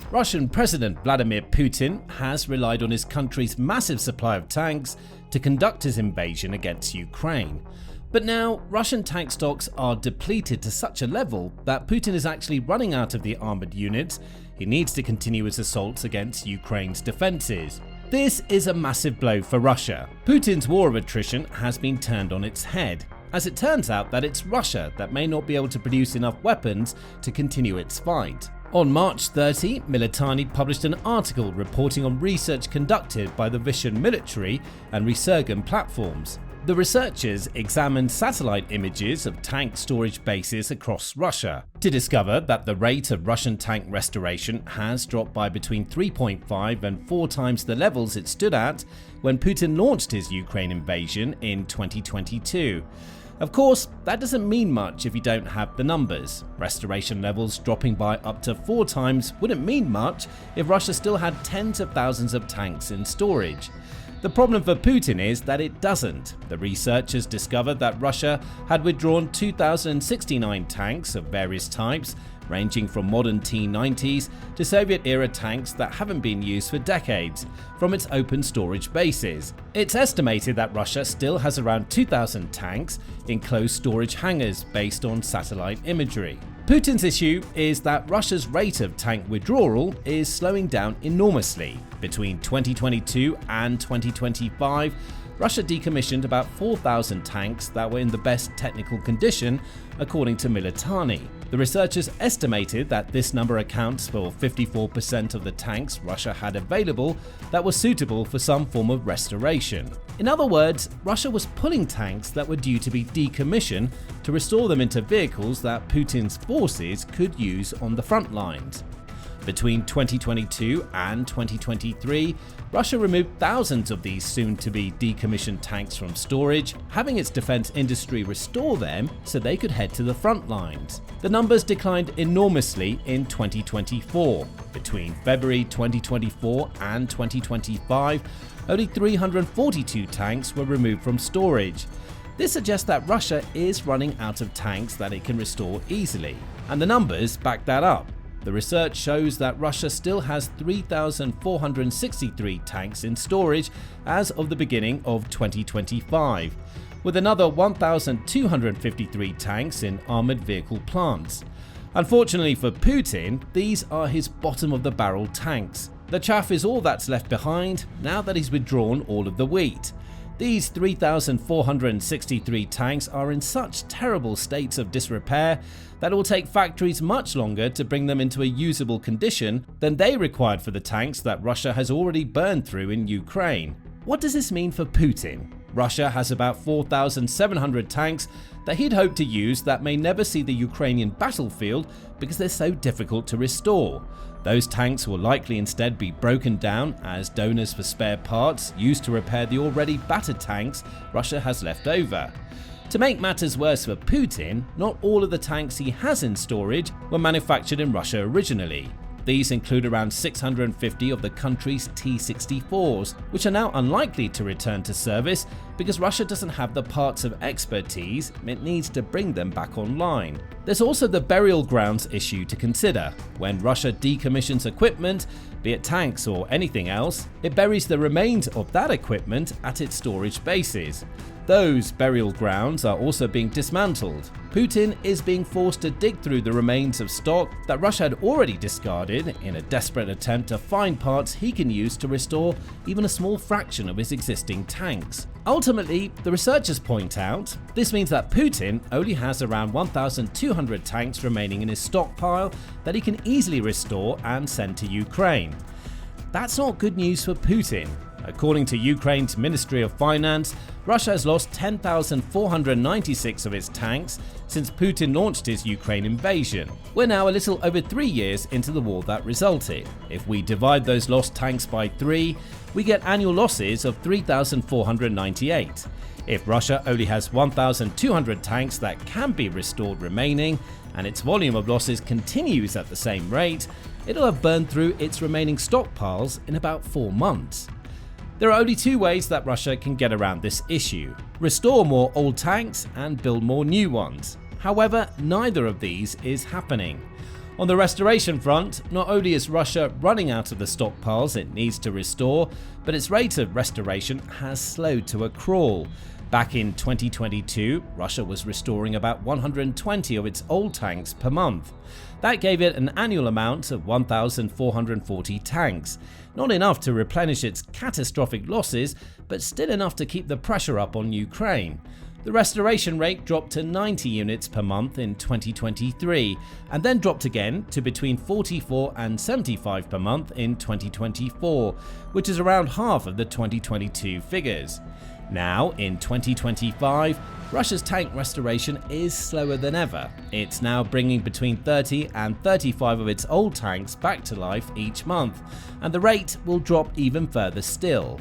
Russian President Vladimir Putin has relied on his country's massive supply of tanks to conduct his invasion against Ukraine. But now, Russian tank stocks are depleted to such a level that Putin is actually running out of the armoured units he needs to continue his assaults against Ukraine's defences. This is a massive blow for Russia. Putin's war of attrition has been turned on its head, as it turns out that it's Russia that may not be able to produce enough weapons to continue its fight. On March 30, Militani published an article reporting on research conducted by the Vision military and Resurgam platforms. The researchers examined satellite images of tank storage bases across Russia to discover that the rate of Russian tank restoration has dropped by between 3.5 and 4 times the levels it stood at when Putin launched his Ukraine invasion in 2022. Of course, that doesn't mean much if you don't have the numbers. Restoration levels dropping by up to 4 times wouldn't mean much if Russia still had tens of thousands of tanks in storage. The problem for Putin is that it doesn't. The researchers discovered that Russia had withdrawn 2,069 tanks of various types, ranging from modern T-90s to Soviet-era tanks that haven't been used for decades, from its open storage bases. It's estimated that Russia still has around 2,000 tanks in closed storage hangars based on satellite imagery. Putin's issue is that Russia's rate of tank withdrawal is slowing down enormously. Between 2022 and 2025, Russia decommissioned about 4,000 tanks that were in the best technical condition, according to Militani. The researchers estimated that this number accounts for 54% of the tanks Russia had available that were suitable for some form of restoration. In other words, Russia was pulling tanks that were due to be decommissioned to restore them into vehicles that Putin's forces could use on the front lines. Between 2022 and 2023, Russia removed thousands of these soon-to-be decommissioned tanks from storage, having its defense industry restore them so they could head to the front lines. The numbers declined enormously in 2024. Between February 2024 and 2025, only 342 tanks were removed from storage. This suggests that Russia is running out of tanks that it can restore easily, and the numbers back that up. The research shows that Russia still has 3,463 tanks in storage as of the beginning of 2025, with another 1,253 tanks in armoured vehicle plants. Unfortunately for Putin, these are his bottom-of-the-barrel tanks. The chaff is all that's left behind now that he's withdrawn all of the wheat. These 3,463 tanks are in such terrible states of disrepair that it will take factories much longer to bring them into a usable condition than they required for the tanks that Russia has already burned through in Ukraine. What does this mean for Putin? Russia has about 4,700 tanks that he'd hoped to use that may never see the Ukrainian battlefield because they're so difficult to restore. Those tanks will likely instead be broken down as donors for spare parts used to repair the already battered tanks Russia has left over. To make matters worse for Putin, not all of the tanks he has in storage were manufactured in Russia originally. These include around 650 of the country's T-64s, which are now unlikely to return to service because Russia doesn't have the parts of expertise it needs to bring them back online. There's also the burial grounds issue to consider. When Russia decommissions equipment, be it tanks or anything else, it buries the remains of that equipment at its storage bases. Those burial grounds are also being dismantled. Putin is being forced to dig through the remains of stock that Russia had already discarded in a desperate attempt to find parts he can use to restore even a small fraction of his existing tanks. Ultimately, the researchers point out, this means that Putin only has around 1,200 tanks remaining in his stockpile that he can easily restore and send to Ukraine. That's not good news for Putin. According to Ukraine's Ministry of Finance, Russia has lost 10,496 of its tanks since Putin launched his Ukraine invasion. We're now a little over 3 years into the war that resulted. If we divide those lost tanks by 3, we get annual losses of 3,498. If Russia only has 1,200 tanks that can be restored remaining, and its volume of losses continues at the same rate, it'll have burned through its remaining stockpiles in about 4 months. There are only 2 ways that Russia can get around this issue: restore more old tanks and build more new ones. However, neither of these is happening. On the restoration front, not only is Russia running out of the stockpiles it needs to restore, but its rate of restoration has slowed to a crawl. Back in 2022, Russia was restoring about 120 of its old tanks per month. That gave it an annual amount of 1,440 tanks. Not enough to replenish its catastrophic losses, but still enough to keep the pressure up on Ukraine. The restoration rate dropped to 90 units per month in 2023, and then dropped again to between 44 and 75 per month in 2024, which is around half of the 2022 figures. Now, in 2025, Russia's tank restoration is slower than ever. It's now bringing between 30 and 35 of its old tanks back to life each month, and the rate will drop even further still.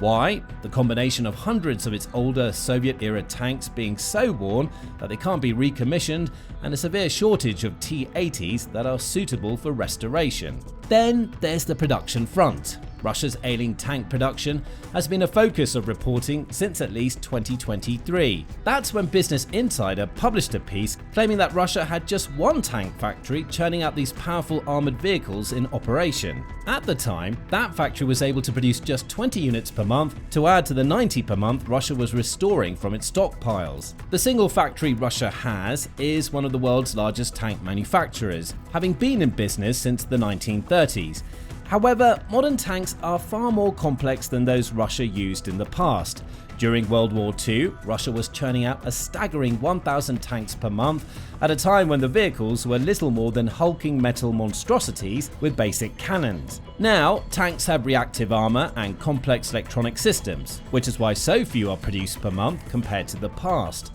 Why? The combination of hundreds of its older Soviet-era tanks being so worn that they can't be recommissioned, and a severe shortage of T-80s that are suitable for restoration. Then there's the production front. Russia's ailing tank production has been a focus of reporting since at least 2023. That's when Business Insider published a piece claiming that Russia had just one tank factory churning out these powerful armored vehicles in operation. At the time, that factory was able to produce just 20 units per month to add to the 90 per month Russia was restoring from its stockpiles. The single factory Russia has is one of the world's largest tank manufacturers, having been in business since the 1930s. However, modern tanks are far more complex than those Russia used in the past. During World War II, Russia was churning out a staggering 1,000 tanks per month at a time when the vehicles were little more than hulking metal monstrosities with basic cannons. Now, tanks have reactive armor and complex electronic systems, which is why so few are produced per month compared to the past.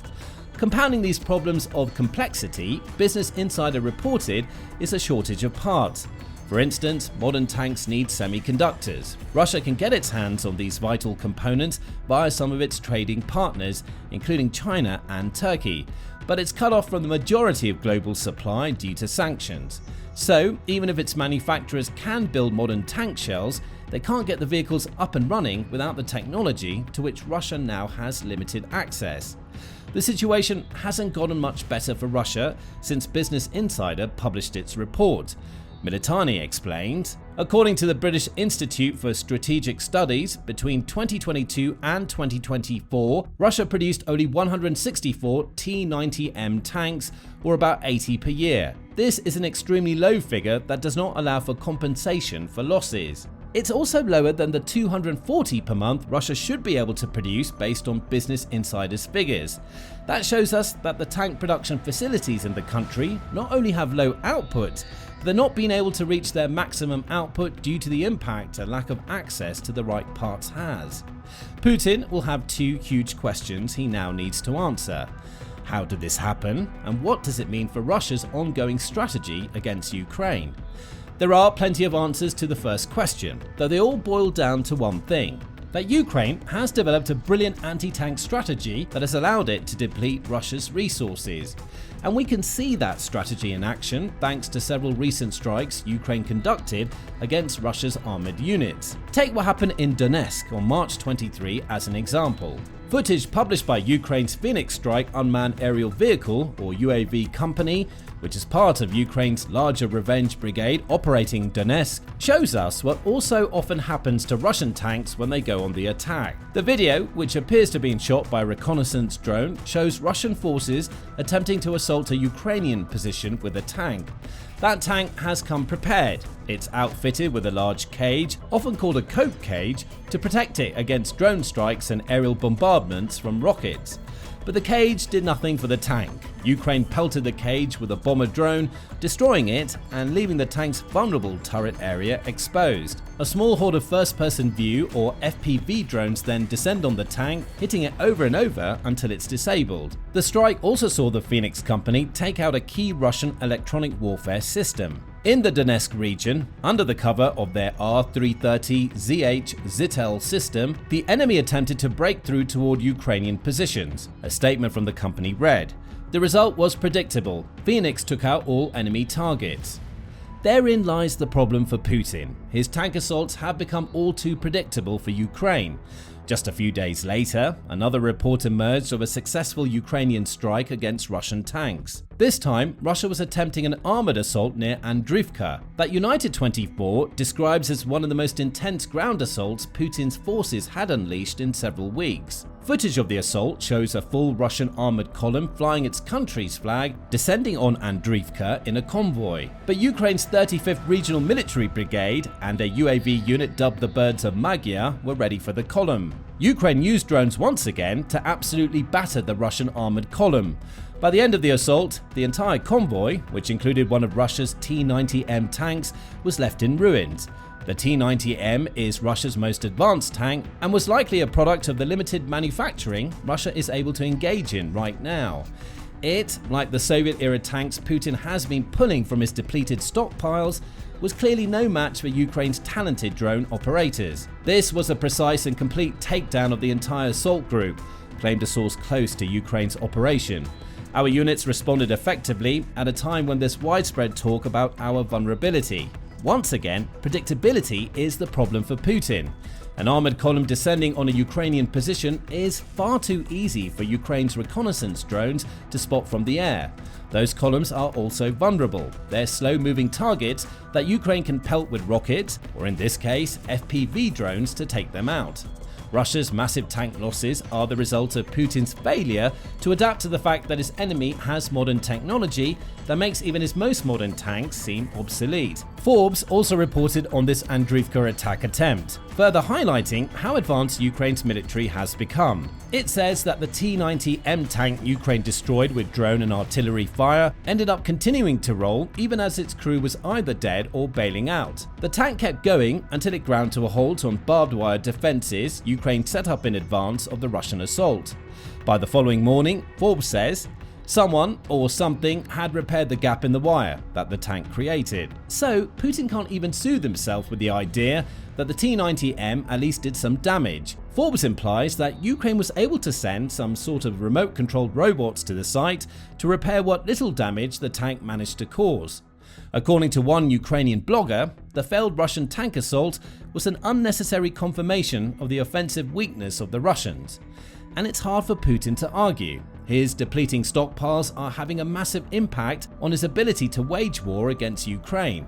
Compounding these problems of complexity, Business Insider reported is a shortage of parts. For instance, modern tanks need semiconductors. Russia can get its hands on these vital components via some of its trading partners, including China and Turkey, but it's cut off from the majority of global supply due to sanctions. So, even if its manufacturers can build modern tank shells, they can't get the vehicles up and running without the technology to which Russia now has limited access. The situation hasn't gotten much better for Russia since Business Insider published its report. Militani explained, according to the British Institute for Strategic Studies, between 2022 and 2024, Russia produced only 164 T-90M tanks, or about 80 per year. This is an extremely low figure that does not allow for compensation for losses. It's also lower than the 240 per month Russia should be able to produce based on Business Insider's figures. That shows us that the tank production facilities in the country not only have low output, but they're not being able to reach their maximum output due to the impact a lack of access to the right parts has. Putin will have two huge questions he now needs to answer. How did this happen, and what does it mean for Russia's ongoing strategy against Ukraine? There are plenty of answers to the first question, though they all boil down to one thing: that Ukraine has developed a brilliant anti-tank strategy that has allowed it to deplete Russia's resources. And we can see that strategy in action thanks to several recent strikes Ukraine conducted against Russia's armoured units. Take what happened in Donetsk on March 23 as an example. Footage published by Ukraine's Phoenix Strike unmanned aerial vehicle, or UAV company, which is part of Ukraine's larger revenge brigade operating Donetsk, shows us what also often happens to Russian tanks when they go on the attack. The video, which appears to have been shot by a reconnaissance drone, shows Russian forces attempting to assault a Ukrainian position with a tank. That tank has come prepared. It's outfitted with a large cage, often called a cope cage, to protect it against drone strikes and aerial bombardments from rockets. But the cage did nothing for the tank. Ukraine pelted the cage with a bomber drone, destroying it and leaving the tank's vulnerable turret area exposed. A small horde of first-person view, or FPV drones, then descend on the tank, hitting it over and over until it's disabled. The strike also saw the Phoenix company take out a key Russian electronic warfare system. In the Donetsk region, under the cover of their R-330ZH Zytel system, the enemy attempted to break through toward Ukrainian positions. A statement from the company read, "The result was predictable. Phoenix took out all enemy targets." Therein lies the problem for Putin. His tank assaults have become all too predictable for Ukraine. Just a few days later, another report emerged of a successful Ukrainian strike against Russian tanks. This time, Russia was attempting an armoured assault near Andriivka that United 24 describes as one of the most intense ground assaults Putin's forces had unleashed in several weeks. Footage of the assault shows a full Russian armoured column flying its country's flag, descending on Andriivka in a convoy. But Ukraine's 35th Regional Military Brigade and a UAV unit dubbed the Birds of Magyar were ready for the column. Ukraine used drones once again to absolutely batter the Russian armoured column. By the end of the assault, the entire convoy, which included one of Russia's T-90M tanks, was left in ruins. The T-90M is Russia's most advanced tank and was likely a product of the limited manufacturing Russia is able to engage in right now. It, like the Soviet-era tanks Putin has been pulling from his depleted stockpiles, was clearly no match for Ukraine's talented drone operators. This was a precise and complete takedown of the entire assault group, claimed a source close to Ukraine's operation. Our units responded effectively at a time when there's widespread talk about our vulnerability. Once again, predictability is the problem for Putin. An armoured column descending on a Ukrainian position is far too easy for Ukraine's reconnaissance drones to spot from the air. Those columns are also vulnerable. They're slow-moving targets that Ukraine can pelt with rockets, or in this case, FPV drones to take them out. Russia's massive tank losses are the result of Putin's failure to adapt to the fact that his enemy has modern technology that makes even his most modern tanks seem obsolete. Forbes also reported on this Andriivka attack attempt, further highlighting how advanced Ukraine's military has become. It says that the T-90M tank Ukraine destroyed with drone and artillery fire ended up continuing to roll even as its crew was either dead or bailing out. The tank kept going until it ground to a halt on barbed wire defenses Ukraine set up in advance of the Russian assault. By the following morning, Forbes says, someone or something had repaired the gap in the wire that the tank created. So Putin can't even soothe himself with the idea that the T-90M at least did some damage. Forbes implies that Ukraine was able to send some sort of remote-controlled robots to the site to repair what little damage the tank managed to cause. According to one Ukrainian blogger, the failed Russian tank assault was an unnecessary confirmation of the offensive weakness of the Russians. And it's hard for Putin to argue. His depleting stockpiles are having a massive impact on his ability to wage war against Ukraine.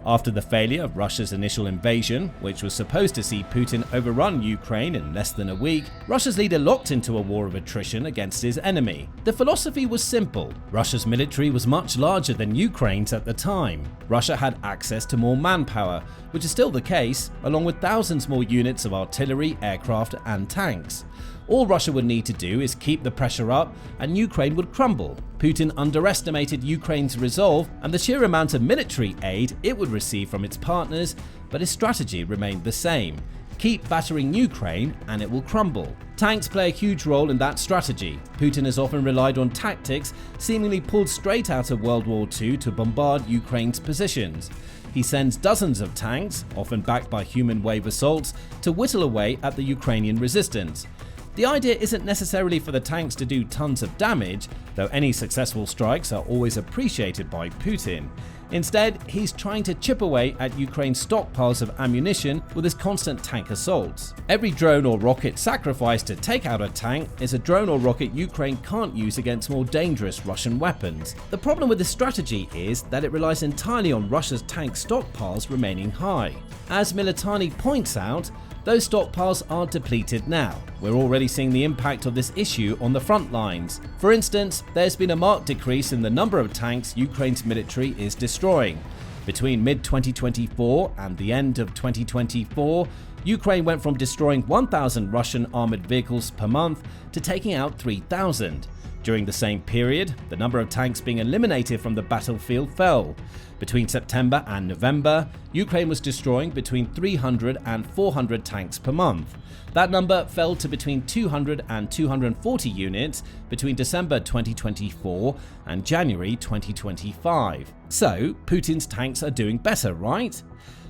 After the failure of Russia's initial invasion, which was supposed to see Putin overrun Ukraine in less than a week, Russia's leader locked into a war of attrition against his enemy. The philosophy was simple. Russia's military was much larger than Ukraine's at the time. Russia had access to more manpower, which is still the case, along with thousands more units of artillery, aircraft, and tanks. All Russia would need to do is keep the pressure up and Ukraine would crumble. Putin underestimated Ukraine's resolve and the sheer amount of military aid it would receive from its partners, but his strategy remained the same. Keep battering Ukraine and it will crumble. Tanks play a huge role in that strategy. Putin has often relied on tactics seemingly pulled straight out of World War II to bombard Ukraine's positions. He sends dozens of tanks, often backed by human wave assaults, to whittle away at the Ukrainian resistance. The idea isn't necessarily for the tanks to do tons of damage, though any successful strikes are always appreciated by Putin. Instead, he's trying to chip away at Ukraine's stockpiles of ammunition with his constant tank assaults. Every drone or rocket sacrificed to take out a tank is a drone or rocket Ukraine can't use against more dangerous Russian weapons. The problem with this strategy is that it relies entirely on Russia's tank stockpiles remaining high. As Militani points out, those stockpiles are depleted now. We're already seeing the impact of this issue on the front lines. For instance, there's been a marked decrease in the number of tanks Ukraine's military is destroying. Between mid-2024 and the end of 2024, Ukraine went from destroying 1,000 Russian armored vehicles per month to taking out 3,000. During the same period, the number of tanks being eliminated from the battlefield fell. Between September and November, Ukraine was destroying between 300 and 400 tanks per month. That number fell to between 200 and 240 units between December 2024 and January 2025. So, Putin's tanks are doing better, right?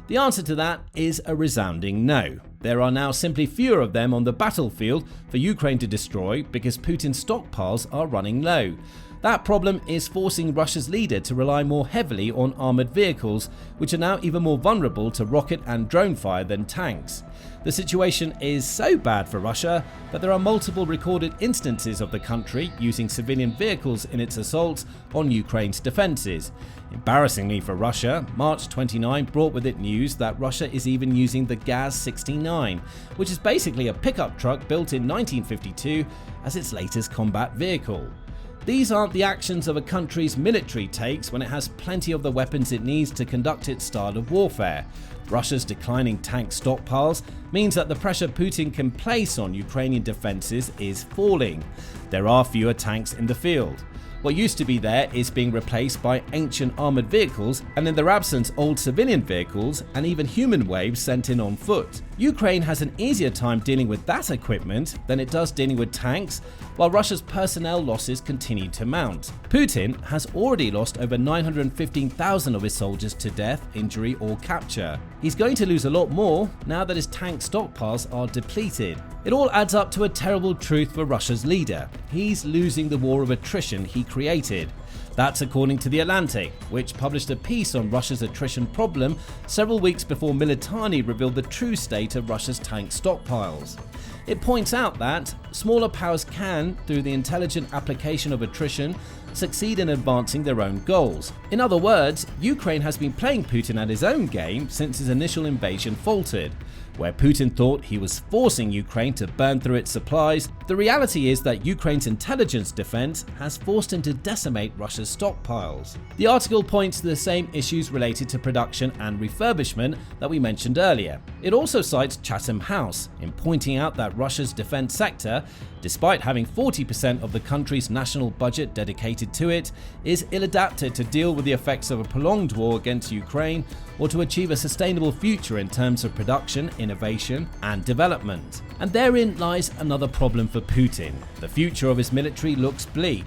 The answer to that is a resounding no. There are now simply fewer of them on the battlefield for Ukraine to destroy because Putin's stockpiles are running low. That problem is forcing Russia's leader to rely more heavily on armoured vehicles, which are now even more vulnerable to rocket and drone fire than tanks. The situation is so bad for Russia that there are multiple recorded instances of the country using civilian vehicles in its assaults on Ukraine's defences. Embarrassingly for Russia, March 29 brought with it news that Russia is even using the Gaz-69, which is basically a pickup truck built in 1952, as its latest combat vehicle. These aren't the actions of a country's military takes when it has plenty of the weapons it needs to conduct its style of warfare. Russia's declining tank stockpiles means that the pressure Putin can place on Ukrainian defences is falling. There are fewer tanks in the field. What used to be there is being replaced by ancient armoured vehicles, and in their absence old civilian vehicles and even human waves sent in on foot. Ukraine has an easier time dealing with that equipment than it does dealing with tanks, while Russia's personnel losses continue to mount. Putin has already lost over 915,000 of his soldiers to death, injury or capture. He's going to lose a lot more now that his tank stockpiles are depleted. It all adds up to a terrible truth for Russia's leader. He's losing the war of attrition he created. That's according to The Atlantic, which published a piece on Russia's attrition problem several weeks before Militani revealed the true state of Russia's tank stockpiles. It points out that smaller powers can, through the intelligent application of attrition, succeed in advancing their own goals. In other words, Ukraine has been playing Putin at his own game since his initial invasion faltered. Where Putin thought he was forcing Ukraine to burn through its supplies, the reality is that Ukraine's intelligence defense has forced him to decimate Russia's stockpiles. The article points to the same issues related to production and refurbishment that we mentioned earlier. It also cites Chatham House in pointing out that Russia's defense sector, despite having 40% of the country's national budget dedicated to it, is ill-adapted to deal with the effects of a prolonged war against Ukraine or to achieve a sustainable future in terms of production, innovation and development. And therein lies another problem for Putin. The future of his military looks bleak.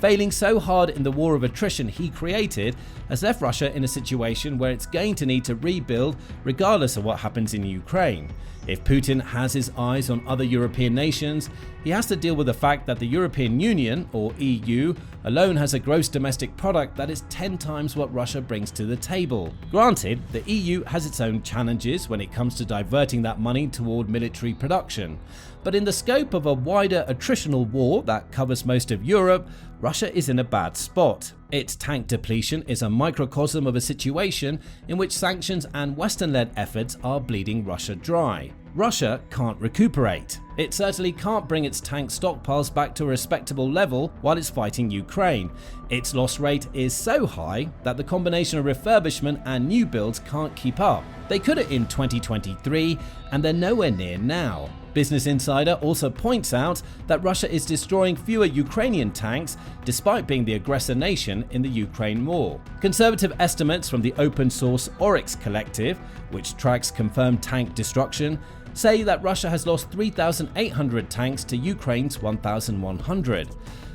Failing so hard in the war of attrition he created has left Russia in a situation where it's going to need to rebuild regardless of what happens in Ukraine. If Putin has his eyes on other European nations, he has to deal with the fact that the European Union, or EU, alone has a gross domestic product that is 10 times what Russia brings to the table. Granted, the EU has its own challenges when it comes to diverting that money toward military production. But in the scope of a wider attritional war that covers most of Europe, Russia is in a bad spot. Its tank depletion is a microcosm of a situation in which sanctions and Western-led efforts are bleeding Russia dry. Russia can't recuperate. It certainly can't bring its tank stockpiles back to a respectable level while it's fighting Ukraine. Its loss rate is so high that the combination of refurbishment and new builds can't keep up. They could in 2023, and they're nowhere near now. Business Insider also points out that Russia is destroying fewer Ukrainian tanks despite being the aggressor nation in the Ukraine war. Conservative estimates from the open source Oryx Collective, which tracks confirmed tank destruction, say that Russia has lost 3,800 tanks to Ukraine's 1,100.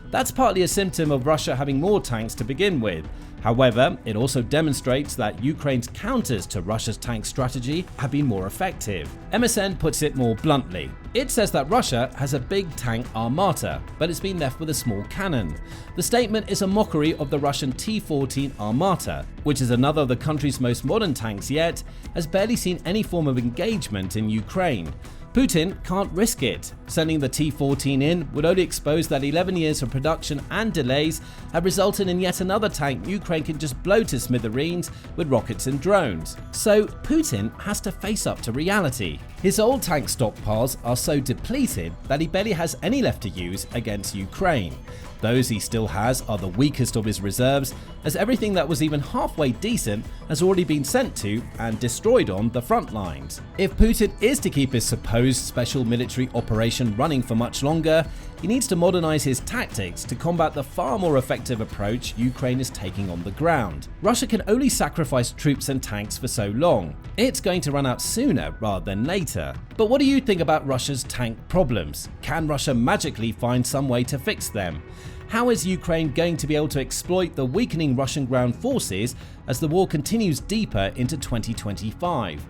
That's partly a symptom of Russia having more tanks to begin with. However, it also demonstrates that Ukraine's counters to Russia's tank strategy have been more effective. MSN puts it more bluntly. It says that Russia has a big tank armata, but it's been left with a small cannon. The statement is a mockery of the Russian T-14 Armata, which is another of the country's most modern tanks yet, has barely seen any form of engagement in Ukraine. Putin can't risk it. Sending the T-14 in would only expose that 11 years of production and delays have resulted in yet another tank Ukraine can just blow to smithereens with rockets and drones. So Putin has to face up to reality. His old tank stockpiles are so depleted that he barely has any left to use against Ukraine. Those he still has are the weakest of his reserves, as everything that was even halfway decent has already been sent to and destroyed on the front lines. If Putin is to keep his supposed special military operation running for much longer, he needs to modernize his tactics to combat the far more effective approach Ukraine is taking on the ground. Russia can only sacrifice troops and tanks for so long. It's going to run out sooner rather than later. But what do you think about Russia's tank problems? Can Russia magically find some way to fix them? How is Ukraine going to be able to exploit the weakening Russian ground forces as the war continues deeper into 2025?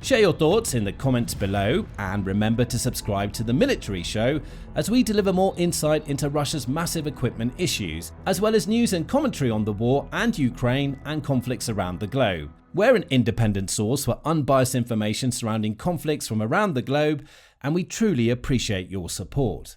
Share your thoughts in the comments below, and remember to subscribe to The Military Show as we deliver more insight into Russia's massive equipment issues, as well as news and commentary on the war and Ukraine and conflicts around the globe. We're an independent source for unbiased information surrounding conflicts from around the globe, and we truly appreciate your support.